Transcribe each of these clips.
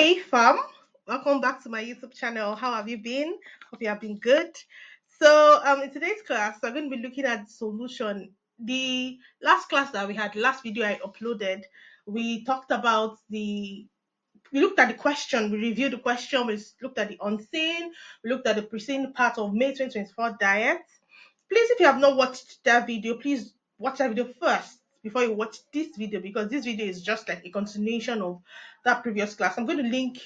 Hey fam, welcome back to my YouTube channel. How have you been? Hope you have been good. In today's class, we're going to be looking at solution. The last class that we had, the last video I uploaded, we talked about we looked at the question, we reviewed the question, we looked at the unseen, we looked at the preceding part of May 2024 diet. Please, if you have not watched that video, please watch that video first before you watch this video, because this video is just like a continuation of that previous class. I'm going to link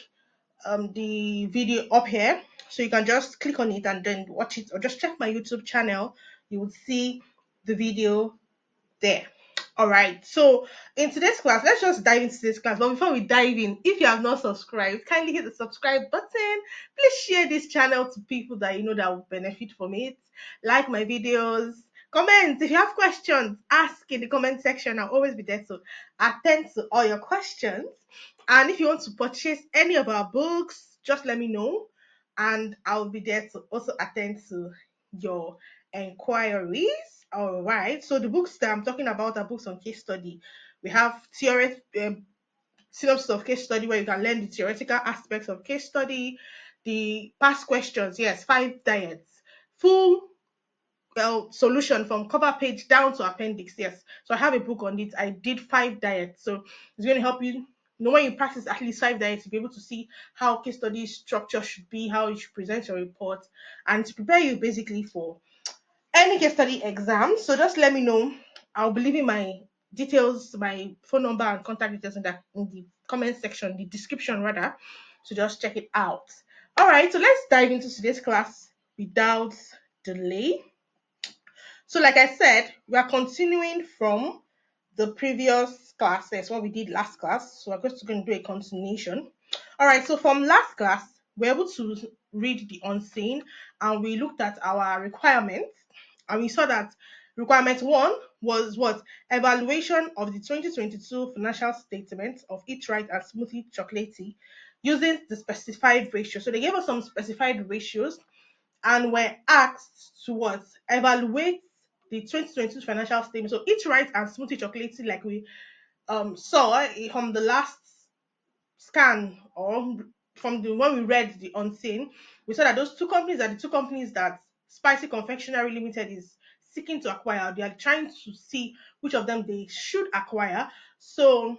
the video up here, so you can just click on it and then watch it, or just check my YouTube channel. You will see the video there. All right. So in today's class, let's just dive into this class. But before we dive in, if you have not subscribed, kindly hit the subscribe button. Please share this channel to people that you know that will benefit from it. Like my videos. Comment if you have questions. Ask in the comment section. I'll always be there to attend to all your questions. And if you want to purchase any of our books, just let me know, and I'll be there to also attend to your inquiries. All right. So the books that I'm talking about are books on case study. We have theory, synopsis of case study, where you can learn the theoretical aspects of case study, the past questions. Yes, 5 diets, full solution from cover page down to appendix. Yes. So I have a book on it. I did 5 diets. So it's going to help you. When you practice at least 5 diets, you'll be able to see how case study structure should be, how you should present your report, and to prepare you basically for any case study exam. So just let me know. I'll be leaving my details, my phone number and contact details in the comment section, the description rather. So just check it out. All right, so let's dive into today's class without delay. So, like I said, we are continuing from the previous classes, what we did last class. So, we're just going to do a continuation. All right, so from last class, we're able to read the unseen, and we looked at our requirements, and we saw that requirement one was what? Evaluation of the 2022 financial statement of Eat Right and Smoothy Chocolatey using the specified ratio. So, they gave us some specified ratios, and were asked to what? Evaluate the 2022 financial statement. So Eat Right and Smoothie Chocolatey, like we saw from the last scan, or from the when we read the unseen, we saw that those two companies are the two companies that Spicy Confectionery Limited is seeking to acquire. They are trying to see which of them they should acquire. So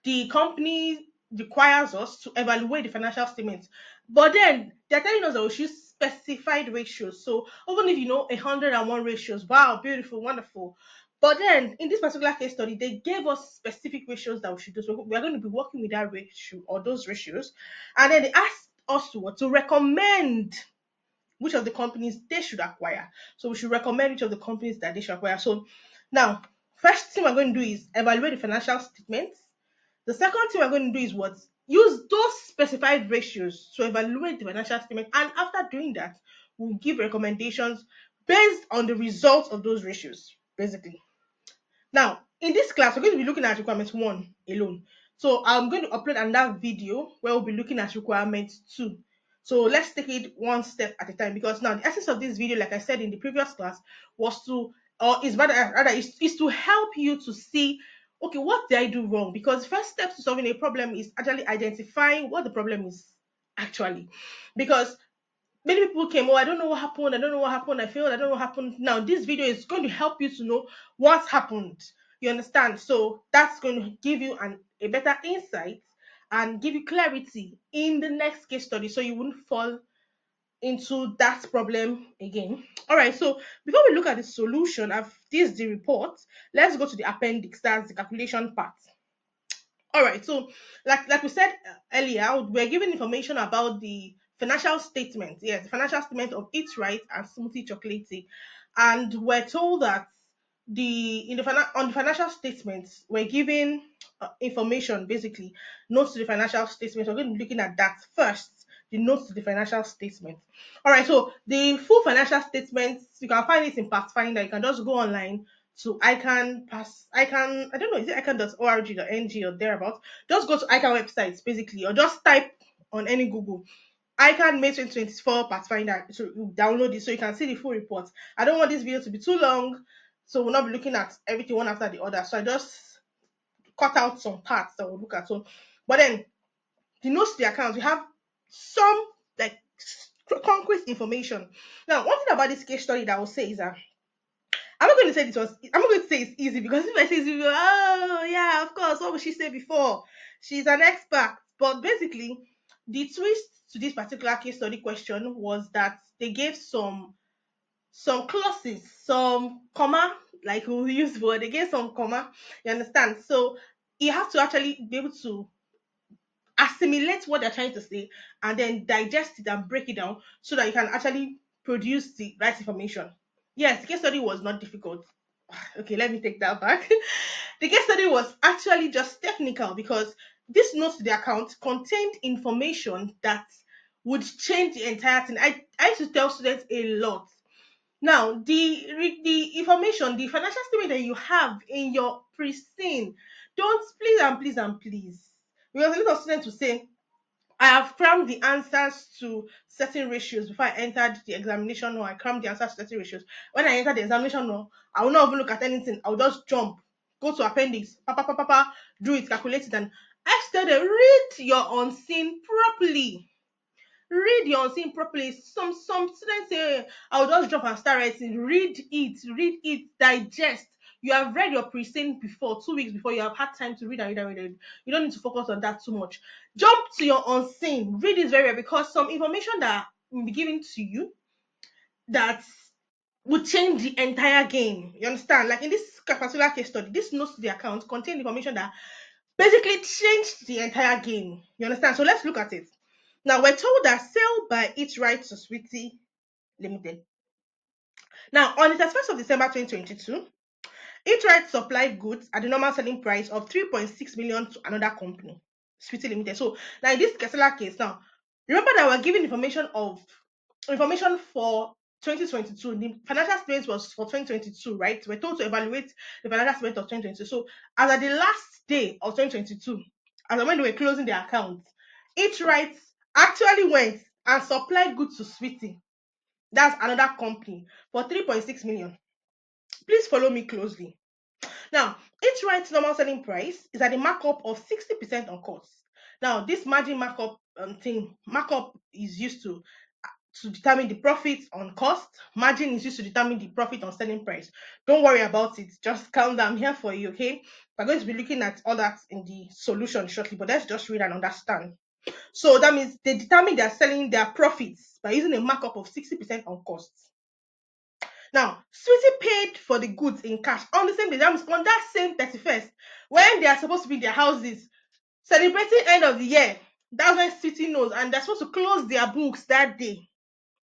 the company requires us to evaluate the financial statements. But then they're telling us that we should specified ratios. So even if you know 101 ratios, wow, beautiful, wonderful. But then in this particular case study, they gave us specific ratios that we should do. So we are going to be working with that ratio or those ratios. And then they asked us to what? To recommend which of the companies they should acquire. So we should recommend which of the companies that they should acquire. So now, first thing we're going to do is evaluate the financial statements. The second thing we're going to do is what? Use those specified ratios to evaluate the financial statement. And after doing that, we'll give recommendations based on the results of those ratios, basically. Now, in this class, we're going to be looking at requirement one alone. So I'm going to upload another video where we'll be looking at requirement two. So let's take it one step at a time, because now the essence of this video, like I said in the previous class, was to, or is rather is to help you to see, okay, what did I do wrong? Because the first step to solving a problem is actually identifying what the problem is actually. Because many people came, oh, I don't know what happened, I don't know what happened, I failed, I don't know what happened. Now this video is going to help you to know what happened. You understand? So that's going to give you a better insight and give you clarity in the next case study, so you wouldn't fall into that problem again. All right, so before we look at the solution of this the report, let's go to the appendix. That's the calculation part. All right, so like we said earlier, we're given information about the financial statement. Yes, the financial statement of Eat Right and Smoothie Chocolatey, and we're told that on the financial statements we're given information, basically notes to the financial statement. We're going to be looking at that first. The notes to the financial statement. All right, so the full financial statements, you can find it in Pathfinder. You can just go online to ICAN, I don't know, is it ICAN.org.ng or thereabouts? Just go to ICAN websites basically, or just type on any Google ICAN May 2024 Pathfinder. So you download it so you can see the full report. I don't want this video to be too long, so we'll not be looking at everything one after the other. So I just cut out some parts that we'll look at. So, but then the notes to the account, we have some like concrete information. Now, one thing about this case study that I will say is that I'm not going to say it's easy, because if I say it's easy, oh yeah, of course, what would she say before? She's an expert. But basically, the twist to this particular case study question was that they gave some clauses, some comma, like we use word, they gave some comma. You understand? So you have to actually be able to assimilate what they're trying to say and then digest it and break it down so that you can actually produce the right information. Yes, the case study was not difficult. Okay, let me take that back. The case study was actually just technical, because this note to the account contained information that would change the entire thing. I used to tell students a lot. Now, the information, the financial statement that you have in your pristine, don't, please and please and please, because a lot of students will say, I have crammed the answers to certain ratios before I entered the examination, or I crammed the answers to certain ratios. When I entered the examination, no, I will not even look at anything. I will just jump, go to appendix, do it, calculate it, and I said, read your unseen properly. Read your unseen properly. Some students say, I'll just drop and start writing. Read it, digest. You have read your pre-seen before, 2 weeks before. You have had time to read and read and read. And read. You don't need to focus on that too much. Jump to your unseen. Read it very well, because some information that will be given to you that would change the entire game. You understand? Like in this particular case study, this notes to the account contain information that basically changed the entire game. You understand? So let's look at it. Now, we're told that sale by Eat Right to Sweetie Limited. Now, on the 31st of December 2022, Eat Right supplied goods at the normal selling price of 3.6 million to another company, Sweetie Limited. So now in this particular case, now remember that we're giving information for 2022. The financial statement was for 2022, right? We're told to evaluate the financial statement of 2022. So as at the last day of 2022, as at when they were closing their accounts, Eat Right actually went and supplied goods to Sweetie. That's another company for 3.6 million. Please follow me closely. Now, each right's normal selling price is at a markup of 60% on cost. Now, this margin markup is used to determine the profit on cost. Margin is used to determine the profit on selling price. Don't worry about it. Just calm down here for you, okay? We're going to be looking at all that in the solution shortly, but let's just read and understand. So that means they determine they're selling their profits by using a markup of 60% on costs. Now, Sweetie paid for the goods in cash on the same day. That means on that same 31st, when they are supposed to be in their houses celebrating end of the year. That's when Sweetie knows, and they're supposed to close their books that day,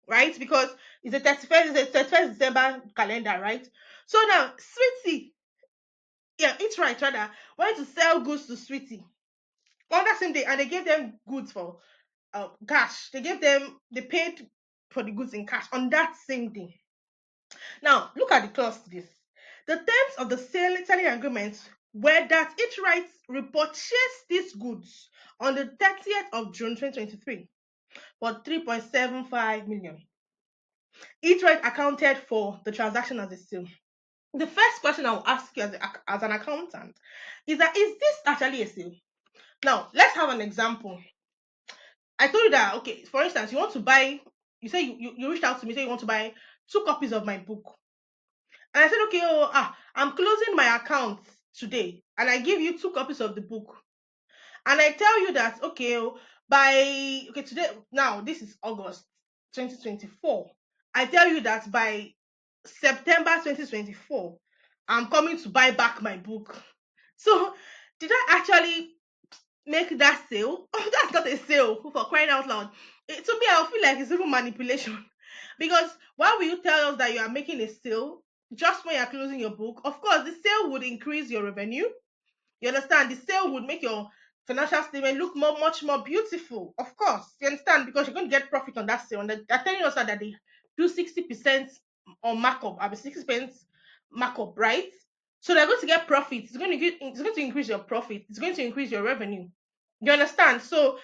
right? Because it's a 31st December calendar, right? So now, Sweetie, yeah, it's right, rather, wanted to sell goods to Sweetie on that same day, and they gave them goods for cash. They paid for the goods in cash on that same day. Now, look at the clause to this. The terms of the selling agreement were that each right repurchased these goods on the 30th of June 2023 for 3.75 million. Each right accounted for the transaction as a sale. The first question I will ask you as an accountant is that, is this actually a sale? Now, let's have an example. I told you that, okay, for instance, you want to buy, you say you reached out to me, say you want to buy 2 copies of my book. And I said, okay, I'm closing my account today, and I give you 2 copies of the book. And I tell you that, okay, today, now this is August 2024. I tell you that by September 2024, I'm coming to buy back my book. So, did I actually make that sale? Oh, that's not a sale, for crying out loud. To me, I feel like it's even manipulation. Because why will you tell us that you are making a sale just when you're closing your book? Of course, the sale would increase your revenue. You understand? The sale would make your financial statement look much more beautiful. Of course, you understand, because you're going to get profit on that sale. And they're telling us that they do 60% on markup, I mean 60% markup, right? So they're going to get profit. It's going to increase your profit. It's going to increase your revenue. You understand? So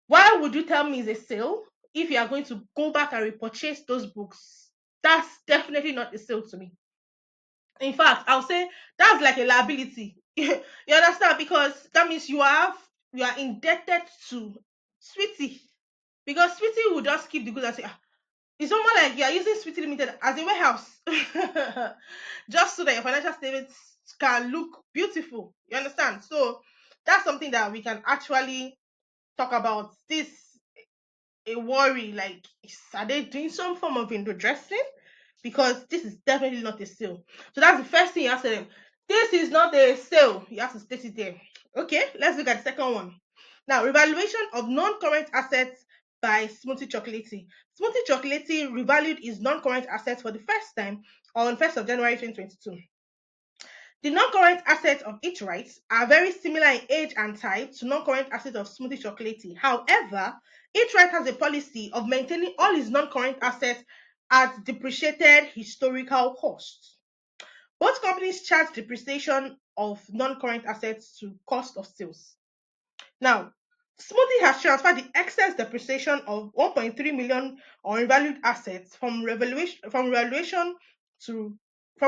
why would you tell me it's a sale if you are going to go back and repurchase those books? That's definitely not a sale to me. In fact, I'll say that's like a liability. You understand? Because that means you are indebted to Sweetie, because Sweetie will just keep the goods and say, ah, it's almost like you are using Sweetie Limited as a warehouse, just so that your financial statements can look beautiful. You understand? So that's something that we can actually talk about. This a worry, like, are they doing some form of window dressing? Because this is definitely not a sale. So that's the first thing you have to them. This is not a sale. You have to state it there. Okay, let's look at the second one. Now, revaluation of non-current assets by Smoothie Chocolatey. Smoothie Chocolatey revalued its non-current assets for the first time on 1st of January 2022. The non-current assets of Eat Right are very similar in age and type to non-current assets of Smoothie Chocolatey. However, Eat Right has a policy of maintaining all its non-current assets at depreciated historical costs. Both companies charge depreciation of non-current assets to cost of sales. Now, Smoothie has transferred the excess depreciation of 1.3 million on revalued assets to from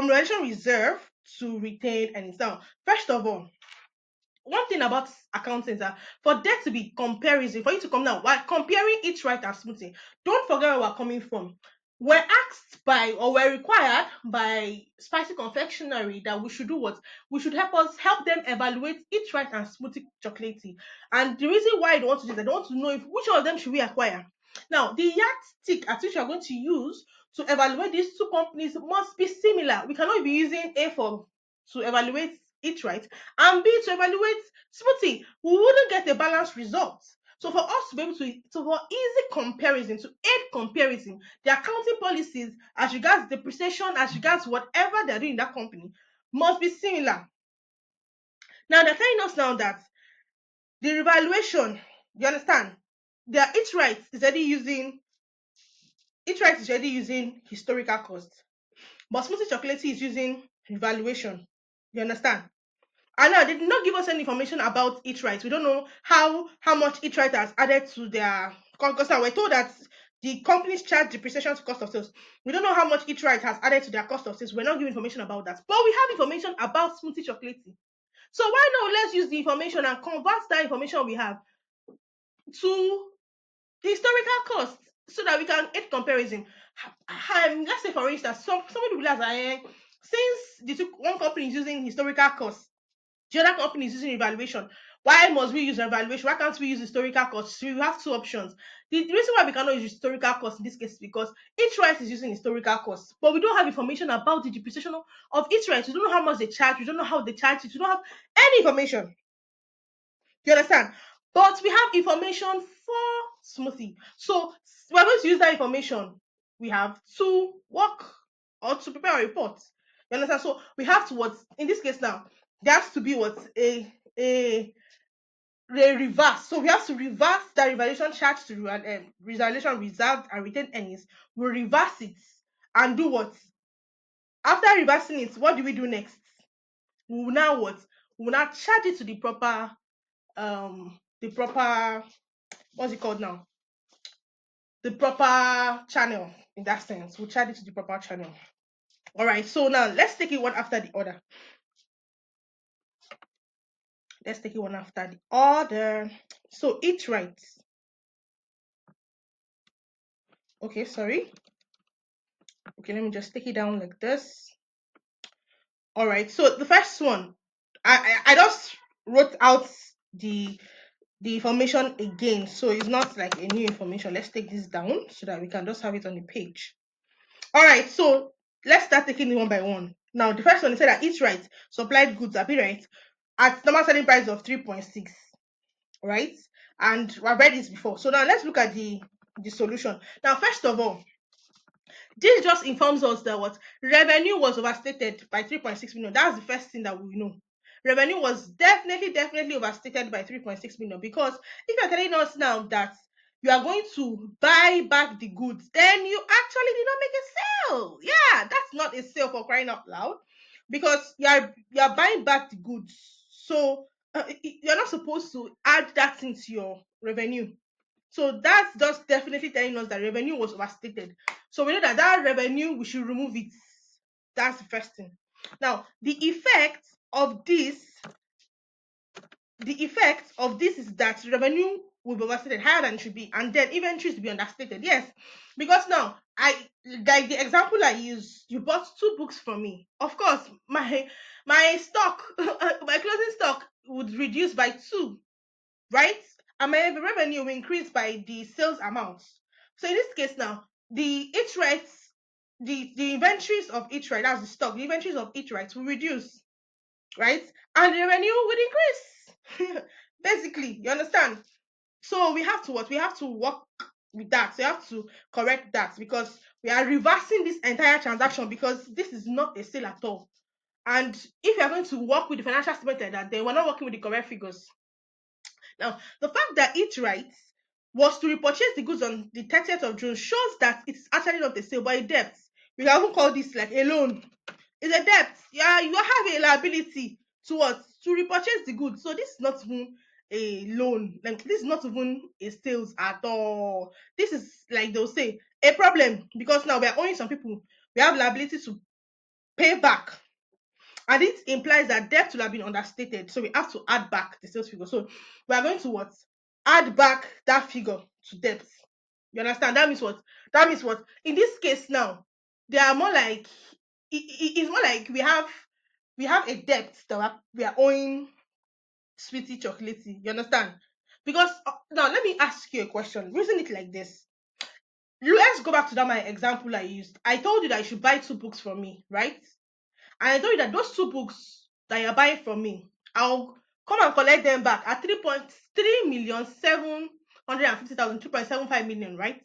revaluation reserve to retained earnings. Now, first of all, one thing about accounting is that for there to be comparison, for you to come now, while comparing each right and smoothing, don't forget where we're coming from. We're asked by or we're required by Spicy Confectionery that we should do what? We should help them evaluate each right and smoothie chocolatey. And the reason why they want to do that, they want to know if which one of them should we acquire. Now, the yardstick at which you're going to use to evaluate these two companies must be similar. We cannot be using A for to evaluate each right and B to evaluate smoothie. We wouldn't get a balanced result. So for us to be able to, so for easy comparison, to aid comparison, the accounting policies as regards depreciation, as regards whatever they're doing in that company, must be similar. Now they're telling us now that the revaluation, you understand, their each right is already using historical costs, but smoothie chocolate is using revaluation. You understand? And now they did not give us any information about each right. We don't know how much each right has added to their because now we're told that the companies charge depreciation to cost of sales. We don't know how much each right has added to their cost of sales. We're not given information about that. But we have information about smoothie chocolate. So why not let's use the information and convert that information we have to the historical cost so that we can get comparison. Let's say for instance, somebody will ask, since one company is using historical cost, the other company is using evaluation. Why must we use evaluation? Why can't we use historical costs? We have two options. The reason why we cannot use historical costs in this case is because each right is using historical costs, but we don't have information about the depreciation of each right. We don't know how much they charge. We don't know how they charge it. We don't have any information. You understand? But we have information for smoothie. So we're going to use that information. We have to work or to prepare a report. You understand? So we have to what in this case now, there has to be what a reverse. So we have to reverse that revaluation charge to revaluation reserved and retained earnings. We reverse it and do what? After reversing it, what do we do next? We will now what? We will now charge it to the proper what's it called now? The proper channel in that sense. We'll charge it to the proper channel. All right, so now let's take it one after the other. Let's take it one after the other. So eat right. Okay, sorry. Okay, let me just take it down like this. All right, so the first one, I just wrote out the information again, so it's not like a new information. Let's take this down so that we can just have it on the page. All right, so let's start taking it one by one. Now, the first one said that Eat Right supplied goods at right at normal selling price of 3.6, right? And I've read this before. So now let's look at the solution. Now, first of all, this just informs us that what revenue was overstated by 3.6 million. That's the first thing that we know. Revenue was definitely overstated by 3.6 million because if you're telling us now that you are going to buy back the goods, then you actually did not make a sale. Yeah, that's not a sale for crying out loud because you are buying back the goods. So you're not supposed to add that into your revenue. So that's just definitely telling us that revenue was overstated. So we know that that revenue, we should remove it. That's the first thing. Now, the effect of this is that revenue will be overstated higher than it should be, and then inventories will be understated. Yes, because now I like the example I use. You bought two books from me. Of course, my stock, my closing stock would reduce by two, right? And my revenue will increase by the sales amount. So in this case now, the each rights, the inventories of each right, that's the stock, the inventories of each right will reduce, right? And the revenue will increase. Basically, you understand? So we have to what? We have to work with that. So you have to correct that because we are reversing this entire transaction because this is not a sale at all. And if you are going to work with the financial statement like that, then we're not working with the correct figures. Now, the fact that it writes was to repurchase the goods on the 30th of June shows that it's actually not a sale but a debt. We can even call this like a loan. It's a debt. Yeah, you have a liability to what? To repurchase the goods. So this is not even a loan. Like this is not even a sales at all. This is like they'll say a problem because now we are owing some people. We have liability to pay back, and it implies that debt will have been understated. So we have to add back the sales figure. So we are going to what? Add back that figure to debt. You understand? That means what? That means what? In this case now, they are more like it's more like we have a debt that we are owing Sweetie Chocolatey. You understand? Because now let me ask you a question. Reason it like this. Let's go back to that my example I used. I told you that you should buy two books from me, right? And I told you that those two books that you're buying from me, I'll come and collect them back at 3.3 million 750,000 3.75 million, right?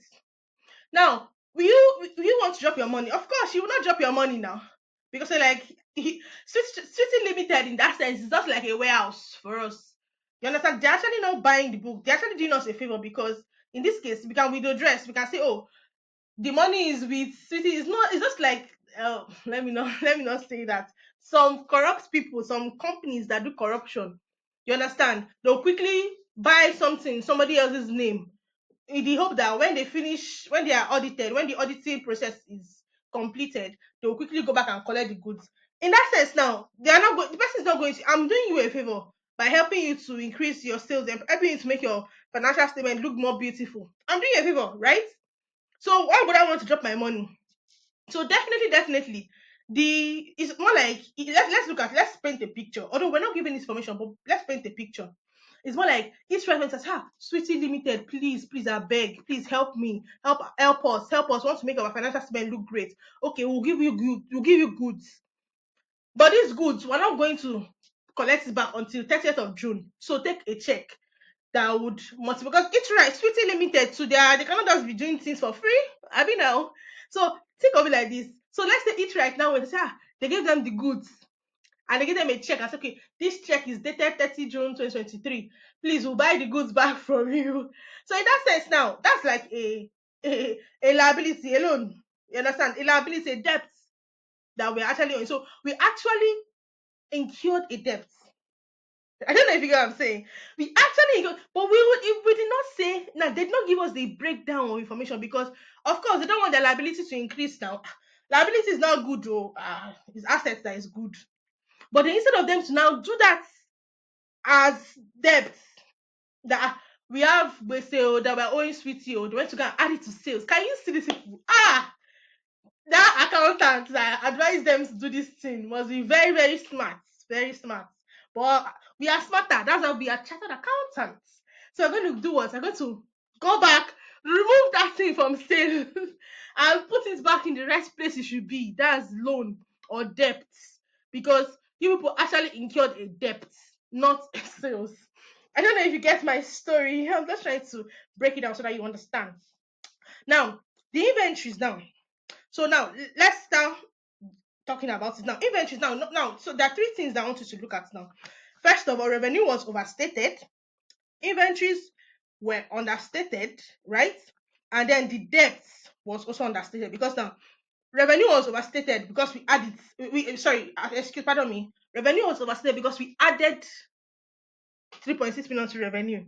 Now, will you want to drop your money? Of course, you will not drop your money now. Because like City Limited in that sense is just like a warehouse for us. You understand? They're actually not buying the book. They're actually doing us a favor because in this case, we can window dress. We can say, oh, the money is with City. It's just like let me not let me not say that. Some corrupt people, some companies that do corruption, you understand, they'll quickly buy something in somebody else's name in the hope that when they finish, when they are audited, when the auditing process is completed, they will quickly go back and collect the goods. In that sense, now they are not the person is not going to. I'm doing you a favor by helping you to increase your sales and helping you to make your financial statement look more beautiful. I'm doing you a favor, right? So why would I want to drop my money? So definitely, the it's more like let's paint a picture. Although we're not giving this information, but let's paint a picture. It's more like each reference says, Sweetie Limited, please, I beg, please help me, help us. Want to make our financial statement look great. Okay, we'll give you goods, but these goods we're not going to collect it back until 30th of June. So take a check that would multiple because it's right, Sweetie Limited, so they cannot just be doing things for free. I mean now. So think of it like this. So let's say it right now when they say they gave them the goods and they give them a check and say, okay, this check is dated 30 June 2023. Please, we'll buy the goods back from you. So in that sense now, that's like a liability, a loan. You understand? A liability, a debt that we're actually owing. So we actually incurred a debt. I don't know if you get what I'm saying. We actually, but we did not say now. They did not give us the breakdown of information because, of course, they don't want their liability to increase now. Liability is not good, though. It's assets that is good. But then instead of them to now do that as debt, that we have sale that we're owing Sweetie, or they went to go and add it to sales. Can you see these people? That accountant that advised them to do this thing must be very, very smart. Very smart. But we are smarter. That's why we are chartered accountants. So we're going to do what? We're going to go back, remove that thing from sale, and put it back in the right place it should be. That's loan or debt. Because you people actually incurred a debt, not sales. I don't know if you get my story. I'm just trying to break it down so that you understand. Now, the inventories now. So now let's start talking about it now. Inventories now. So there are three things that I want you to look at now. First of all, revenue was overstated, inventories were understated, right? And then the debt was also understated because now revenue was overstated because we added we sorry, excuse pardon me. Revenue was overstated because we added 3.6 million to revenue.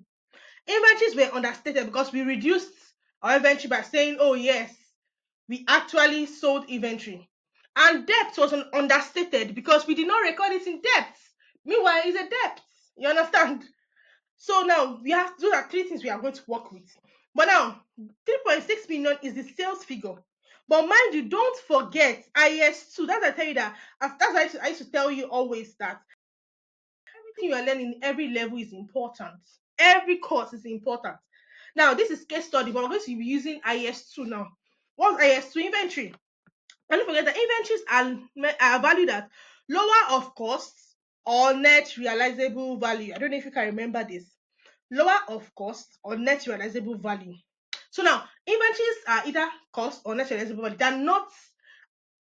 Inventories were understated because we reduced our inventory by saying, oh yes, we actually sold inventory. And debt was understated because we did not record it in debt. Meanwhile, it's a debt. You understand? So now we have those are three things we are going to work with. But now 3.6 million is the sales figure. But mind you, don't forget IS2. That's I tell you that that's why I used to tell you always that everything you are learning, every level is important. Every course is important. Now, this is case study, but we're going to be using IS2 now. What's IS2? Inventory. And don't forget that inventories are valued at lower of costs or net realizable value. I don't know if you can remember this. Lower of cost or net realizable value. So now, inventories are either cost or net realizable value. They're not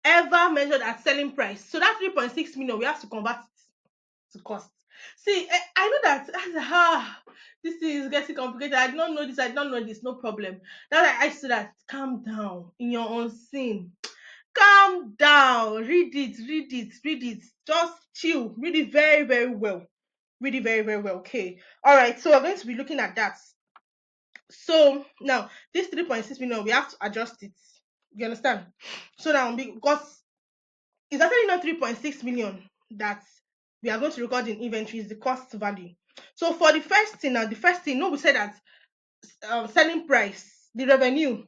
ever measured at selling price. So that 3.6 million, we have to convert it to cost. See, I know that this is getting complicated. I did not know this. I did not know this. No problem. That's why I said that. Calm down in your own scene. Calm down. Read it. Read it. Read it. Just chill. Read it very, very well. Read it very, very well. Okay. All right. So we're going to be looking at that. So now this 3.6 million, we have to adjust it. You understand? So now because it's actually not 3.6 million that we are going to record in inventory is the cost value. So for the first thing, now the first thing, no, we said that selling price, the revenue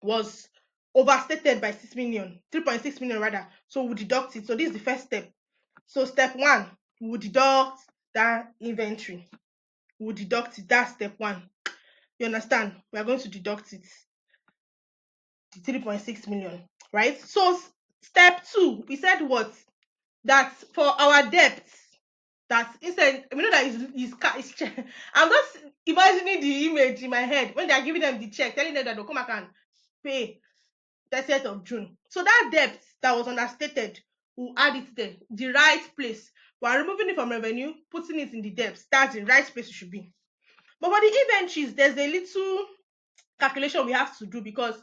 was overstated by 6 million, 3.6 million rather. So we deduct it. So this is the first step. So step one, we deduct that inventory. We deduct it. That's step one. You understand? We are going to deduct it. 3.6 million, right? So step two, we said what? That for our debts, that instead, we know that is check. I'm just imagining the image in my head when they are giving them the check, telling them that they'll come back and pay 30th of June. So that debt that was understated, we'll add it there, the right place. We are removing it from revenue, putting it in the debts. That's the right place it should be. But for the inventories, there's a little calculation we have to do because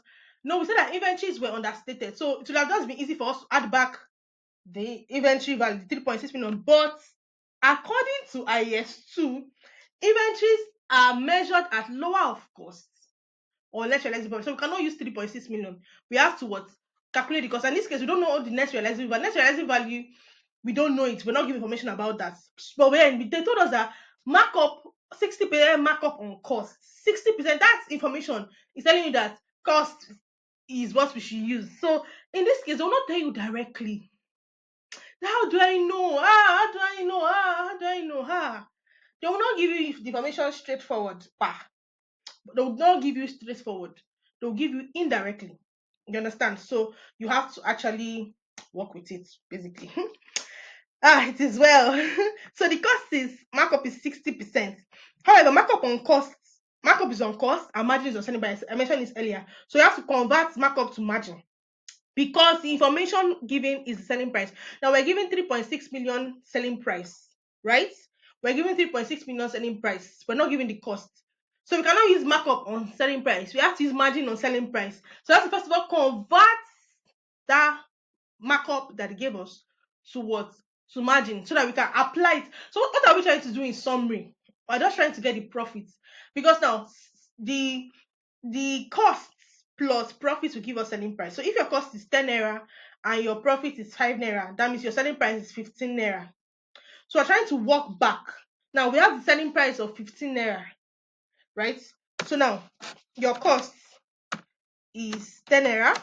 no, we said that inventories were understated. So it would have just been easy for us to add back the inventory value, 3.6 million. But according to IS2, inventories are measured at lower of costs or net realizable. So we cannot use 3.6 million. We have to what? Calculate the cost. And in this case, we don't know the net realizable value. Net realizable value, we don't know it. We're not given information about that. But when they told us that markup 60% markup on cost, 60%, that's information is telling you that cost is what we should use. So in this case, they will not tell you directly. How do I know? How do I know? How do I know? They will not give you the information straightforward. They will not give you straightforward. They'll give you indirectly. You understand? So you have to actually work with it, basically. It is well. So the cost is markup is 60%. However, markup is on cost and margin is on selling price. I mentioned this earlier. So you have to convert markup to margin because the information given is the selling price. Now we're giving 3.6 million selling price, right? We're giving 3.6 million selling price. We're not giving the cost. So we cannot use markup on selling price. We have to use margin on selling price. So that's first of all convert that markup that they gave us to what? To margin so that we can apply it. So what are we trying to do in summary? We're just trying to get the profits because now the costs plus profits will give us selling price. So if your cost is 10 naira and your profit is 5 naira, that means your selling price is 15 naira. So we're trying to work back. Now we have the selling price of 15 naira, right? So now your cost is 10 naira,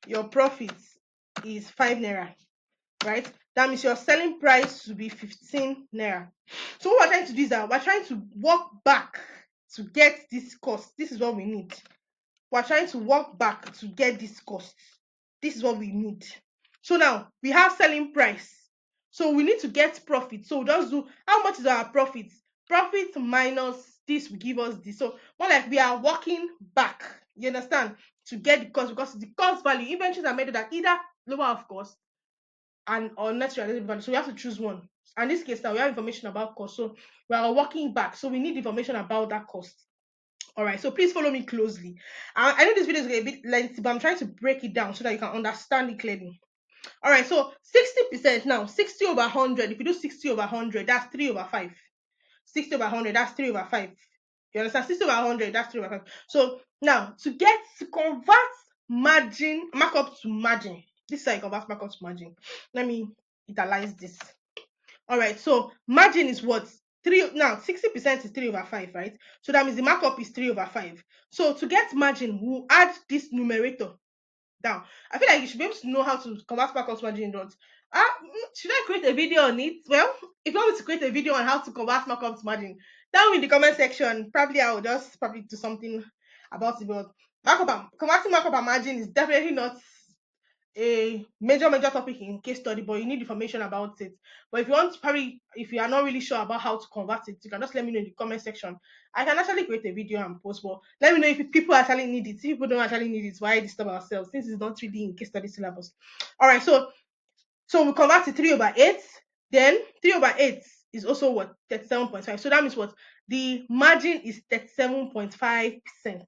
your profit is 5 naira, right? That means your selling price will be 15 naira. So what we're trying to do is that we're trying to work back to get this cost. This is what we need. We're trying to work back to get this cost. This is what we need. So now we have selling price. So we need to get profit. So we just do how much is our profit? Profit minus this will give us this. So more like we are working back. You understand? To get the cost because the cost value inventories are made at either lower of cost and or net realizable value. So we have to choose one. And in this case now we have information about cost. So we are working back. So we need information about that cost. All right, so please follow me closely. I know this video is a bit lengthy, but I'm trying to break it down so that you can understand it clearly. All right, so 60% now, 60 over 100. If you do 60 over 100, that's 3 over 5. 60 over 100, that's 3 over 5. You understand? 60 over 100, that's 3 over 5. So now, to convert markup to margin, this is how you convert markup to margin. Let me italize this. All right, so margin is what? three now 60% is 3/5, right? So that means the markup is 3/5. So to get margin, we'll add this numerator down. I feel like you should be able to know how to convert markup to margin in dots. Should I create a video on it? Well, if you want me to create a video on how to convert markup to margin, down in the comment section, probably I will just probably do something about it. But converting markup and margin is definitely not a major topic in case study, but you need information about it. But if you want, probably if you are not really sure about how to convert it, you can just let me know in the comment section. I can actually create a video and post. But let me know if people actually need it. If people don't actually need it, why disturb ourselves, since it's not really in case study syllabus. All right, so we convert to 3/8. Then 3/8 is also what, 37.5. So that means what, the margin is 37.5%.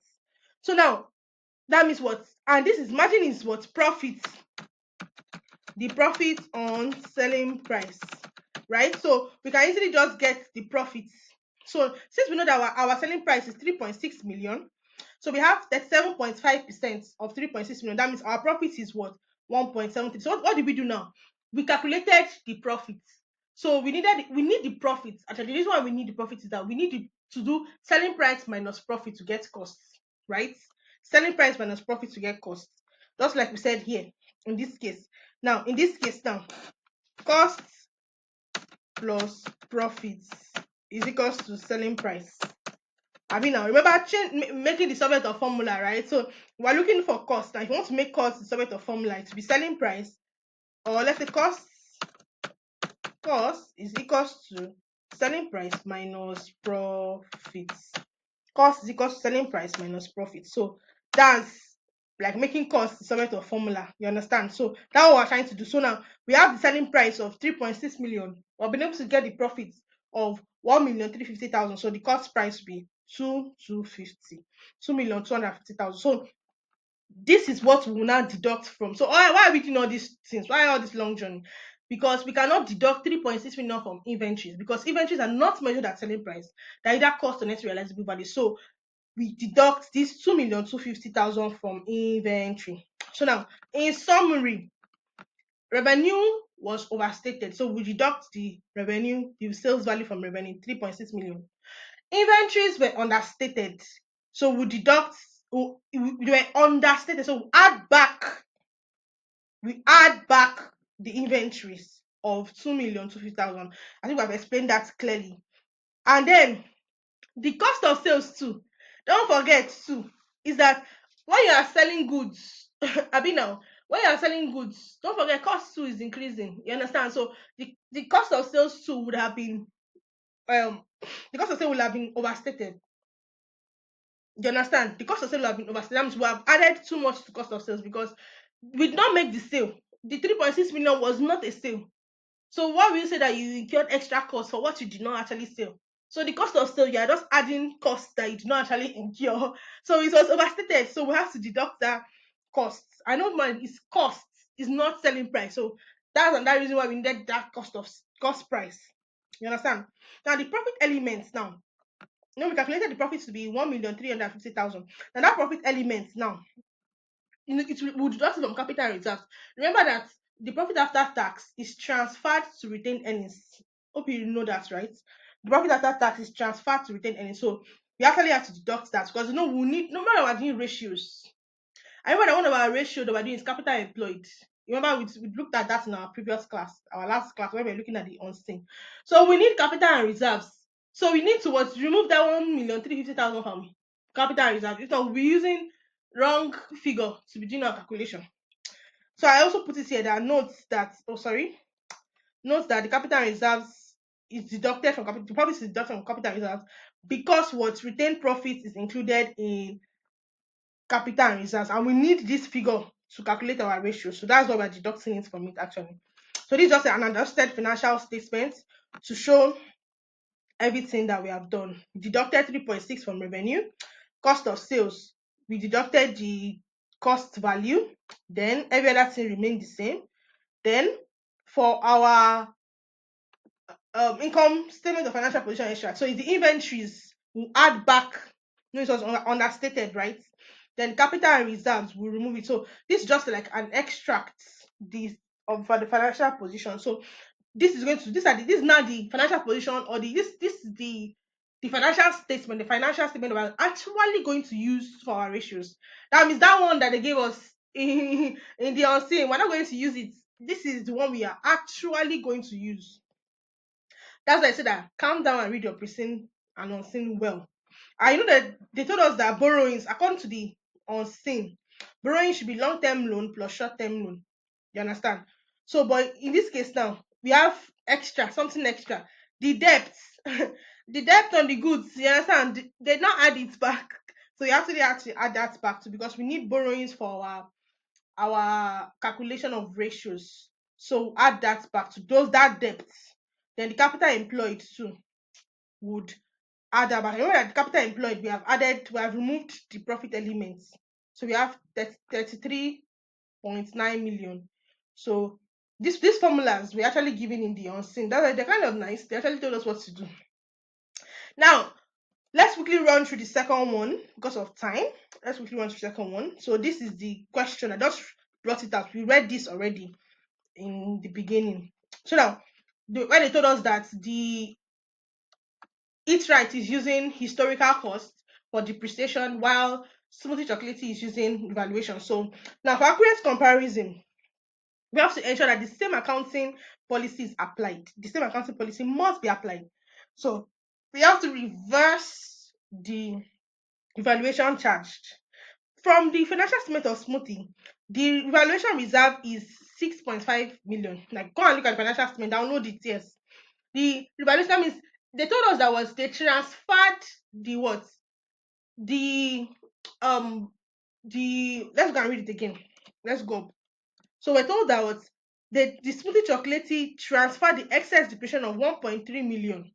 So now that means what, and this is margin is what, profit, the profit on selling price, right? So we can easily just get the profits. So since we know that our selling price is 3.6 million, so we have 37.5% of 3.6 million. That means our profit is what, 1.73. So what did we do now? We calculated the profits. So we need the profits. Actually, the reason why we need the profit is that we need to do selling price minus profit to get costs, right? Selling price minus profit to get costs. Just like we said here in this case. Now, in this case now, costs plus profits is equals to selling price. I mean, now remember making the subject of formula, right? So we're looking for cost. Now, if you want to make cost the subject of formula, it to be selling price, or let's say cost is equals to selling price minus profits. Cost is equals to selling price minus profit. So that's like making cost the subject of formula. You understand? So that's what we're trying to do. So now we have the selling price of 3.6 million. We've been able to get the profits of 1,350,000. So the cost price will be 2,250. 2,250,000. So this is what we will now deduct from. So why are we doing all these things? Why all this long journey? Because we cannot deduct 3.6 million from inventories, because inventories are not measured at selling price. They're either cost or net realizable value. So we deduct this 2,250,000 from inventory. So now, in summary, revenue was overstated. So we deduct the revenue, the sales value from revenue, 3.6 million. Inventories were understated. So we deduct, they were understated. So we add back the inventories of 2,250,000. I think I've explained that clearly. And then the cost of sales too, don't forget too, is that when you are selling goods, abi now, when you are selling goods, don't forget cost too is increasing. You understand? So the cost of sales too would have been um the cost of sales would have been overstated. You understand? The cost of sales would have been overstated. That means we have added too much to cost of sales, because we did not make the sale. The 3.6 million was not a sale. So why will you say that you incurred extra costs for what you did not actually sell? So the cost of sale, you are just adding costs that you did not actually incur. So it was overstated. So we have to deduct that cost. I know man, it's cost, it's not selling price. So that's another reason why we needed that cost price. You understand? Now the profit elements now. We calculated the profits to be 1,350,000. Now that profit element now, it will deduct it from capital reserves. Remember that the profit after tax is transferred to retained earnings. Hope you know that, right? The profit after tax is transferred to retained earnings. So we actually have to deduct that, because we need, no matter we're doing ratios. I remember that one of our ratio that we're doing is capital employed. You remember we looked at that in our previous class, our last class, where we are looking at the unseen. So we need capital and reserves. So we need to remove that 1,350,000 from capital and reserves. If not, we'll be using wrong figure to be doing our calculation. So I also put it here that notes that the capital and reserves is deducted from capital. The profit is deducted from capital and reserves, because what retained profit is included in capital and reserves, and we need this figure to calculate our ratio. So that's why we're deducting it from it actually. So this is just an adjusted financial statement to show everything that we have done. We deducted 3.6 from revenue, cost of sales. We deducted the cost value, then every other thing remained the same. Then for our income statement of financial position extract, so it's the inventories we add back. No, it was understated, right? Then capital and reserves will remove it. So this is just like an extract this of for the financial position. So this is now the financial position, or this is the financial statement, we're actually going to use for our ratios. That means that one that they gave us in the unseen, we're not going to use it. This is the one we are actually going to use. That's why I said that calm down and read your pristine and unseen well. I know that they told us that borrowings, according to the unseen, borrowing should be long-term loan plus short-term loan. You understand? So, but in this case now, we have extra, something extra. The debt, the debt on the goods, you understand? They not add it back. So you actually add that back too, because we need borrowings for our calculation of ratios. So add that back to those that debt. Then the capital employed too would add that back. Remember that the capital employed, we have removed the profit elements. So we have 33.9 million. So these formulas we're actually given in the unseen. That's why they're kind of nice. They actually told us what to do. Now let's quickly run through the second one because of time. Let's quickly run through the second one. So this is the question. I just brought it out. We read this already in the beginning. So now, when they told us that the Eat Right is using historical cost for depreciation, while Smoothie Chocolatey is using valuation. So now, for accurate comparison, we have to ensure that the same accounting policy is applied. The same accounting policy must be applied. So we have to reverse the valuation charged. From the financial statement of Smoothie, the valuation reserve is 6.5 million. Like, go and look at the financial statement, download it, yes. The revaluation means they told us that was they transferred the what? The um let's go and read it again. Let's go. So we're told that was the Smoothie Chocolatey transferred the excess depreciation of 1.3 million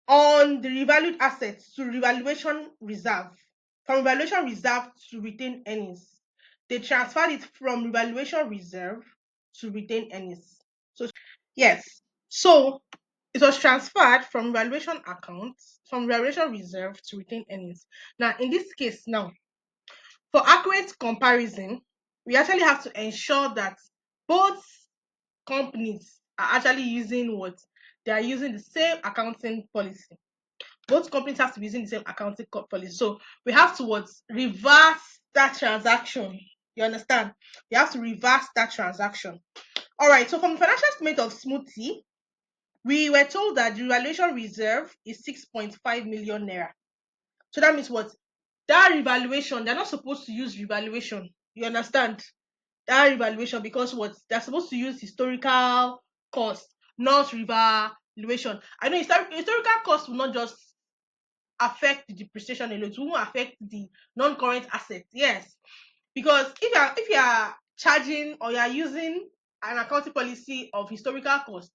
on the revalued assets to revaluation reserve. From revaluation reserve to retained earnings. They transferred it from revaluation reserve to retained earnings. So yes. So it was transferred from valuation accounts, from valuation reserve to retained earnings. Now, in this case, now for accurate comparison, we actually have to ensure that both companies are actually using what they are using the same accounting policy. Both companies have to be using the same accounting policy. So we have to what reverse that transaction. You understand? We have to reverse that transaction. All right. So from the financial statement of Smoothie, we were told that the revaluation reserve is 6.5 million naira. So that means what? That revaluation, they're not supposed to use revaluation. You understand? That revaluation, because what? They're supposed to use historical cost, not revaluation. I know historical cost will not just affect the depreciation alone, it won't affect the non-current assets. Yes. Because if you are charging or you are using an accounting policy of historical cost,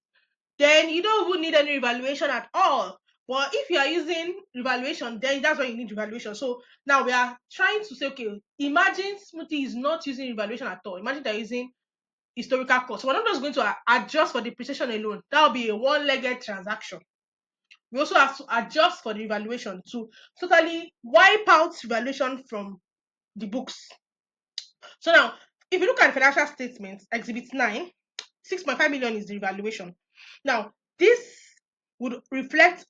then you don't even need any revaluation at all. But if you are using revaluation, then that's why you need revaluation. So now we are trying to say, okay, imagine Smoothie is not using revaluation at all. Imagine they're using historical cost. So we're not just going to adjust for depreciation alone. That will be a one-legged transaction. We also have to adjust for the revaluation to totally wipe out revaluation from the books. So now, if you look at the financial statements, Exhibit 9, 6.5 million is the revaluation. Now, this would reflect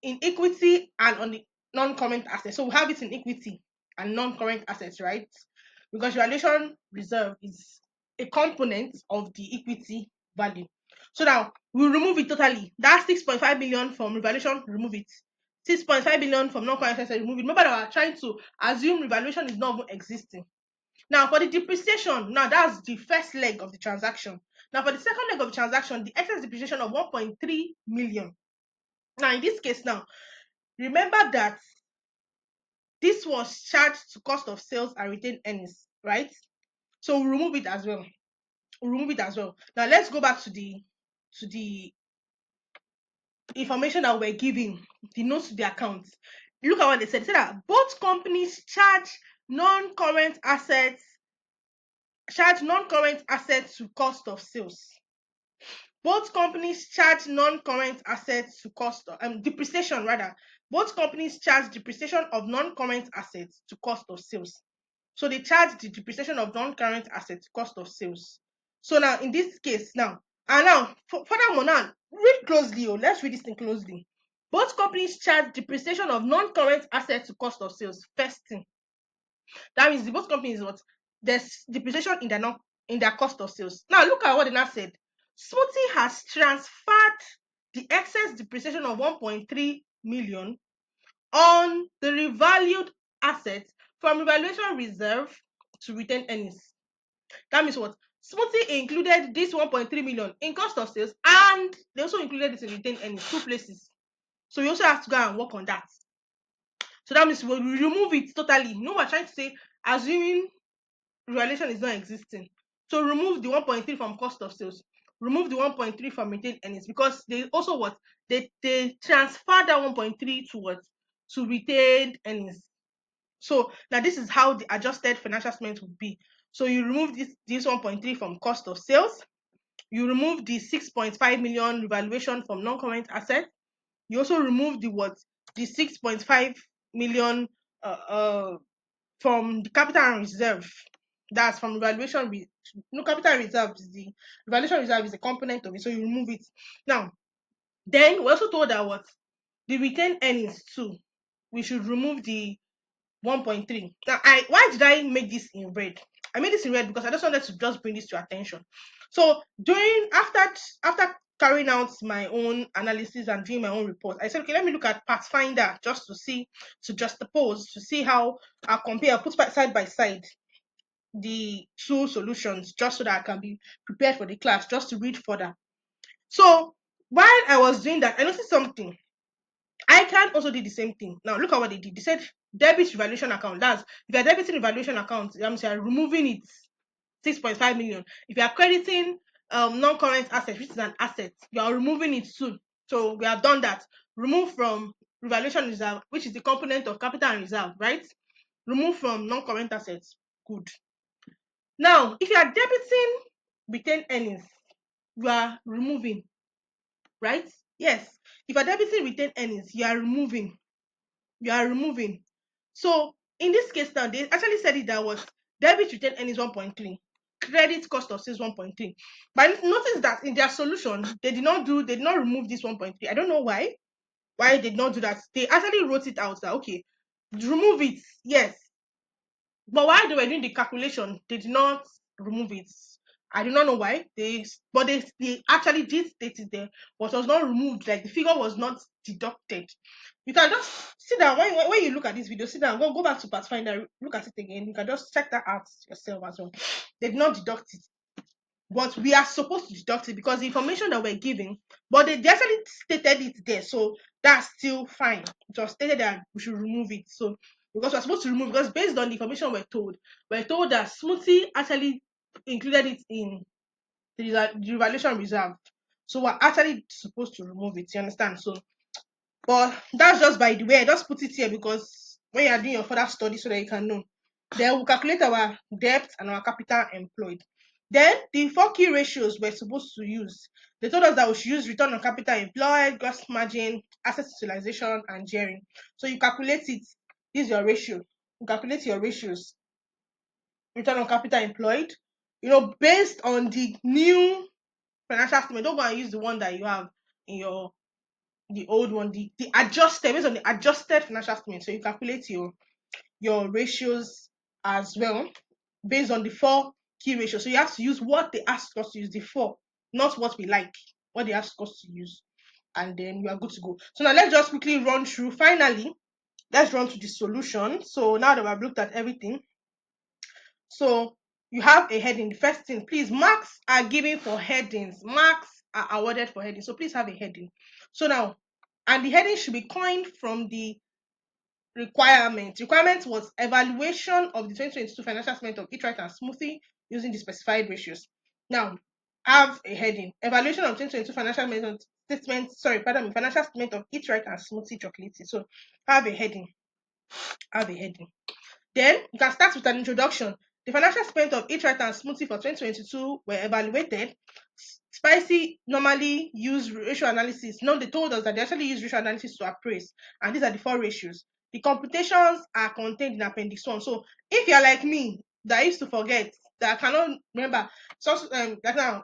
in equity and on the non-current assets. So we have it in equity and non-current assets, right? Because valuation reserve is a component of the equity value. So now we'll remove it totally. That 6.5 million from revaluation, remove it. 6.5 billion from non-current assets, remove it. Remember that we're trying to assume revaluation is not even existing. Now for the depreciation, now that's the first leg of the transaction. Now for the second leg of the transaction, the excess depreciation of 1.3 million. Now in this case now, remember that this was charged to cost of sales and retained earnings, right? So we'll remove it as well. We'll remove it as well. Now let's go back to the information that we're giving, the notes to the accounts. Look at what they said. They said that both companies non-current assets, charge non-current assets to cost of sales. Both companies charge non-current assets to cost of depreciation rather. Both companies charge depreciation of non-current assets to cost of sales. So they charge the depreciation of non-current assets cost of sales. So now in this case, now And now, furthermore, now read closely. Oh, let's read this thing closely. Both companies charge depreciation of non-current assets to cost of sales. First thing, that means the both companies what there's depreciation in their non in their cost of sales. Now look at what they now said. Smoothie has transferred the excess depreciation of 1.3 million on the revalued assets from revaluation reserve to retained earnings. That means what? Smoothie included this 1.3 million in cost of sales, and they also included this in retained earnings, two places. So you also have to go and work on that. So that means we remove it totally. You know what I'm trying to say? Assuming revaluation is not existing. So remove the 1.3 from cost of sales, remove the 1.3 from retained earnings, because they also what they transfer that 1.3 to what to retained earnings. So now this is how the adjusted financial statement would be. So you remove this 1.3 from cost of sales, you remove the 6.5 million revaluation from non-current assets, you also remove the what the 6.5 million uh, uh from the capital and reserve. That's from evaluation. No, capital reserve is the evaluation reserve is a component of it, so you remove it. Now, then we also told that what the retained earnings too. We should remove the 1.3. Now, why did I make this in red? I made this in red because I just wanted to just bring this to your attention. So during after carrying out my own analysis and doing my own report, I said, okay, let me look at Pathfinder just to see, to juxtapose, to see how I compare, put side by side the two solutions, just so that I can be prepared for the class, just to read further. So while I was doing that, I noticed something. ICAN also did the same thing. Now look at what they did. They said debit revaluation account. That's if you're debiting revaluation account, I'm saying removing it 6.5 million. If you are crediting non-current assets, which is an asset, you are removing it too. So we have done that. Remove from revaluation reserve, which is the component of capital and reserve, right? Remove from non-current assets. Good. Now, if you are debiting retained earnings, you are removing, right? Yes. If you are debiting retained earnings, you are removing. You are removing. So in this case now, they actually said it that was debit retained earnings 1.3, credit cost of sales 1.3. But notice that in their solution, they did not remove this 1.3. I don't know why they did not do that. They actually wrote it out that okay, remove it, yes. But while they were doing the calculation, they did not remove it. I do not know why. They actually did state it there, but it was not removed. Like the figure was not deducted. You can just sit down when you look at this video. Sit down, go back to Pathfinder, look at it again. You can just check that out yourself as well. They did not deduct it, but we are supposed to deduct it because the information that we're giving, but they actually stated it there, so that's still fine. It was stated that we should remove it. So because we're supposed to remove, because based on the information we're told that Smoothie actually included it in the revaluation reserve. So we're actually supposed to remove it. You understand? So, but that's just by the way. I just put it here because when you are doing your further study, so that you can know. Then we'll calculate our debt and our capital employed. Then the four key ratios we're supposed to use. They told us that we should use return on capital employed, gross margin, asset utilization, and gearing. So you calculate it. This is your ratio. You calculate your ratios. Return on capital employed. Based on the new financial statement. Don't go and use the one that you have in the old one, the adjusted, based on the adjusted financial statement. So you calculate your ratios as well based on the four key ratios. So you have to use what they ask us to use, the four, not what we like, what they ask us to use, and then you are good to go. So now let's just quickly run through. Finally, let's run to the solution. So now that we've looked at everything, so you have a heading. The first thing, please, marks are given for headings. Marks are awarded for headings. So please have a heading. So now, and the heading should be coined from the requirement. Requirement was evaluation of the 2022 financial statement of Eat Right and Smoothy using the specified ratios. Now, have a heading. Evaluation of 2022 financial statement of Eat Right and Smoothy Chocolatey. So have a heading. Have a heading. Then you can start with an introduction. The financial statement of Eat Right and Smoothie for 2022 were evaluated. Spicey normally use ratio analysis. No, they told us that they actually use ratio analysis to appraise, and these are the four ratios. The computations are contained in Appendix 1. So if you're like me, that I used to forget, that I cannot remember, so like now,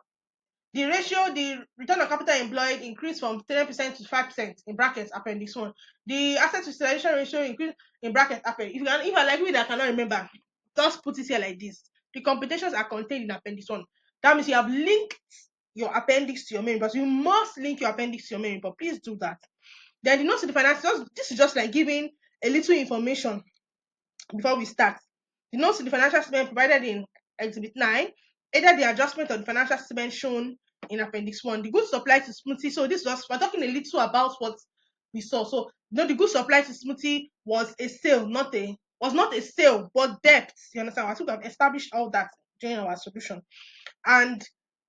The return on capital employed increased from 10% to 5% in brackets appendix 1. The asset utilization ratio increased in brackets appendix. If I like me that I cannot remember, just put it here like this. The computations are contained in appendix 1. That means you have linked your appendix to your main report. You must link your appendix to your main report. Please do that. Then the notes to the financials, this is just like giving a little information before we start. The notes to the financial statement provided in Exhibit 9, either the adjustment of the financial statement shown in Appendix 1, the goods supplied to Smoothie. So this was, we're talking a little about what we saw. So the goods supplied to Smoothie was a sale, was not a sale, but debt. You understand? I think I've established all that during our solution. And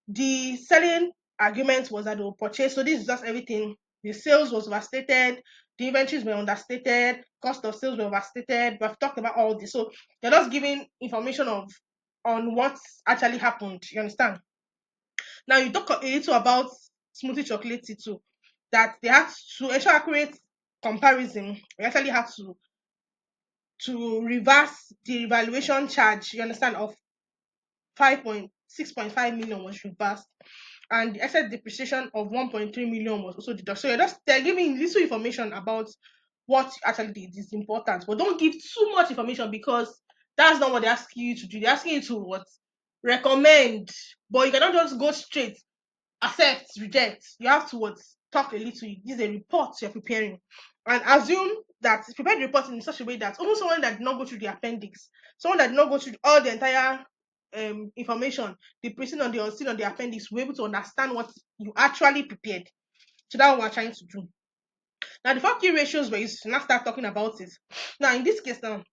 the selling argument was that they will purchase. So this is just everything. The sales was overstated, the inventories were understated, cost of sales were overstated. We've talked about all this. So they're just giving information of on what actually happened. You understand? Now you talk a little about Smoothie Chocolatey too. That they had to ensure accurate comparison. We actually had to reverse the revaluation charge. You understand, of 5.6.5 million was reversed, and the asset depreciation of 1.3 million was also deducted. So they're giving little information about what you actually did is important, but don't give too much information because that's not what they're asking you to do. They're asking you to what, recommend, but you cannot just go straight accept, reject. You have to what, talk a little. This is a report you're preparing, and assume that prepare the report in such a way that almost someone that did not go through the appendix, someone that did not go through all the entire information, the present on the unseen on the appendix, will be able to understand what you actually prepared. So that's what we're trying to do. Now the 4 key ratios were used to now start talking about it. Now in this case now,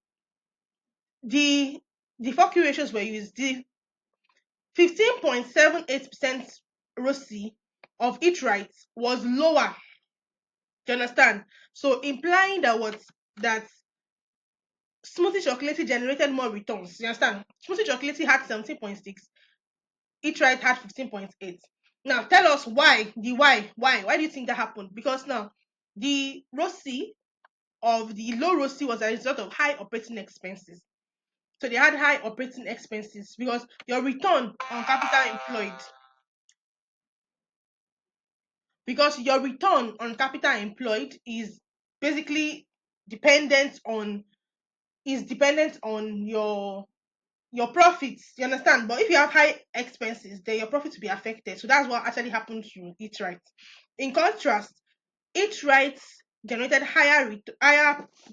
the 4 key ratios were used. The 15.78% ROCE of Eat Right was lower. Do you understand? So implying that what, that Smoothie Chocolatey generated more returns. You understand? Smoothie Chocolatey had 17.6, Eat Right had 15.8. Now tell us why. Why do you think that happened? Because now the ROCE of the low ROCE was a result of high operating expenses. So they had high operating expenses because your return on capital employed, is basically dependent on, your profits. You understand? But if you have high expenses, then your profits will be affected. So that's what actually happened to Eat Right. In contrast, Eat Right generated higher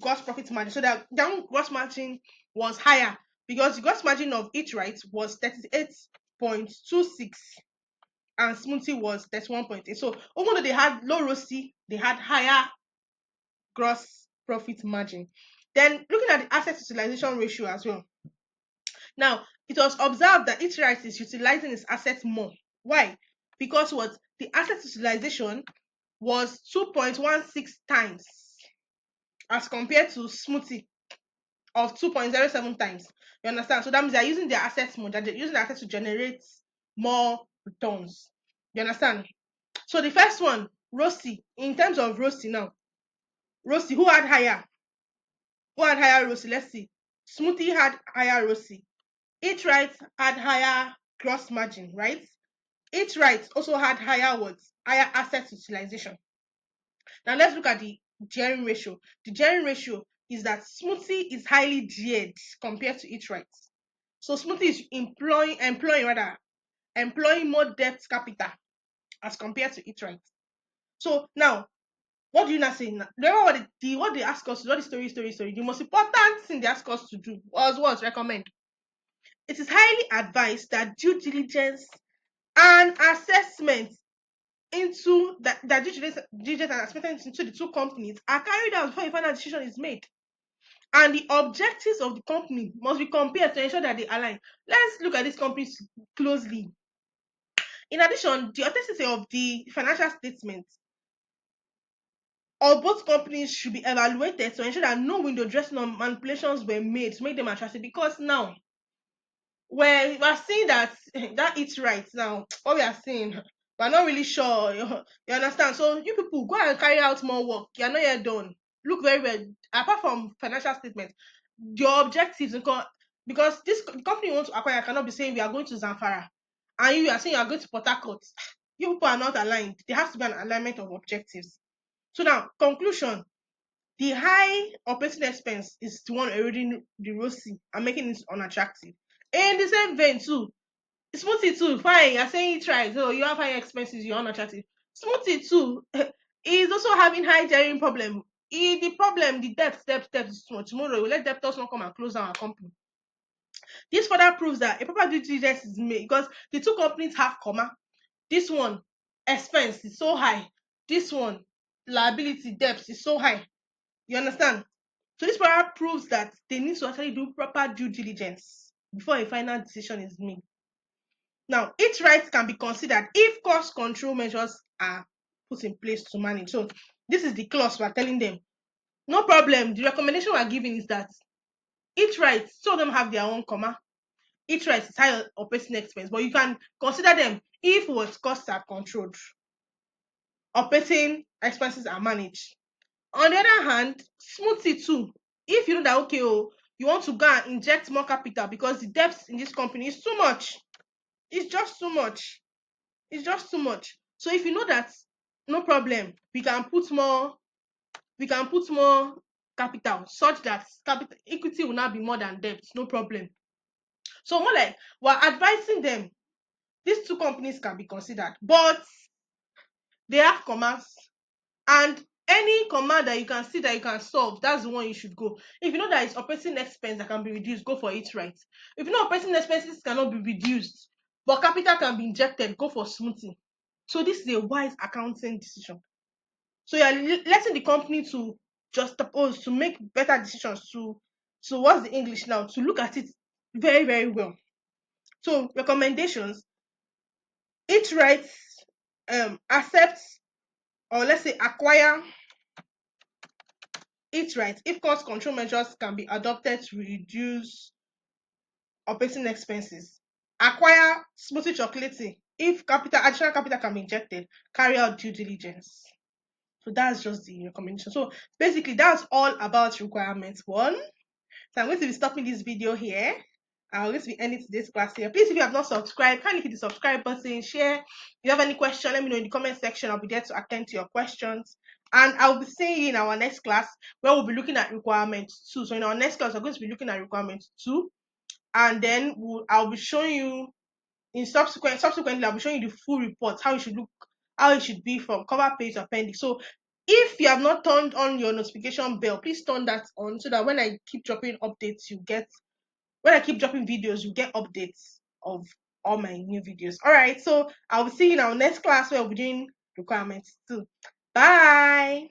gross profit margin. So that down gross margin was higher because the gross margin of Eat Right was 38.26 and Smoothie was 31.8. So even though they had low ROCE, they had higher gross profit margin. Then looking at the asset utilization ratio as well. Now, it was observed that each right is utilizing its assets more. Why? Because what, the asset utilization was 2.16 times as compared to Smoothie of 2.07 times. You understand? So that means they're using their assets more, that they're using their assets to generate more returns. You understand? So the first one, ROCE, in terms of ROCE now, ROCE, who had higher? Who had higher ROCE? Let's see. Smoothie had higher ROCE. Each right had higher gross margin, right? Each right also had higher what? Higher asset utilization. Now let's look at the gearing ratio. The gearing ratio is that Smoothie is highly geared compared to each right. So Smoothie is employing more debt capital as compared to each right. So now, what do you not say now? Remember what they ask us to do, what the story. The most important thing they ask us to do was recommend. It is highly advised that due diligence and assessment into that due diligence and assessment into the two companies are carried out before a final decision is made. And the objectives of the company must be compared to ensure that they align. Let's look at these companies closely. In addition, the authenticity of the financial statements of both companies should be evaluated to ensure that no window dressing or manipulations were made to make them attractive. Because now, we're seeing that that it's right now. What we are seeing, we're not really sure. You understand? So you people go and carry out more work. You're not yet done. Look very well. Apart from financial statement, your objectives, because this company you want to acquire cannot be saying we are going to Zamfara and you are saying you are going to Port Harcourt, you people are not aligned. There has to be an alignment of objectives. So now, conclusion: the high operating expense is the one eroding the ROCE and making it unattractive. In the same vein too, smoothie too, fine, you're saying it right. So you have high expenses, you're unattractive. Smoothie too is also having high gearing problem. The problem, the debt is too much. Tomorrow we let debtors not come and close down our company. This further proves that a proper due diligence is made because the two companies have comma. This one expense is so high. This one liability debt is so high. You understand? So this further proves that they need to actually do proper due diligence before a final decision is made. Now, each right can be considered if cost control measures are put in place to manage. So this is the clause we're telling them. No problem. The recommendation we're giving is that each right, some of them have their own comma. Each right is high operating expense, but you can consider them if what costs are controlled, operating expenses are managed. On the other hand, smoothie too. If you know that okay, oh, you want to go and inject more capital because the debts in this company is too much. It's just too much. It's just too much. So if you know that, no problem, we can put more capital such that capital equity will now be more than debt. No problem. So more like we're advising them. These two companies can be considered, but they have commas, and any command that you can see that you can solve, that's the one you should go. If you know that it's operating expense that can be reduced, go for it right. If you know operating expenses cannot be reduced, but capital can be injected, go for smoothing. So this is a wise accounting decision. So you're letting the company to just suppose to make better decisions to what's the English now, to look at it very, very well. So recommendations: each right accepts, or let's say acquire each right if cost control measures can be adopted to reduce operating expenses. Acquire smoothie chocolatey if additional capital can be injected. Carry out due diligence. So that's just the recommendation. So basically, that's all about requirements one. So I'm going to be stopping this video here. I'm going to be ending today's class here. Please, if you have not subscribed, kindly hit the subscribe button, share. If you have any question, let me know in the comment section. I'll be there to attend to your questions. And I'll be seeing you in our next class where we'll be looking at requirements two. So in our next class, we're going to be looking at requirements two. And then I'll be showing you in subsequently I'll be showing you the full report, how it should look, how it should be from cover page to appendix. So if you have not turned on your notification bell, please turn that on so that when I keep dropping updates, when I keep dropping videos, you get updates of all my new videos. All right, so I'll see you in our next class where we'll be doing requirements too. Bye.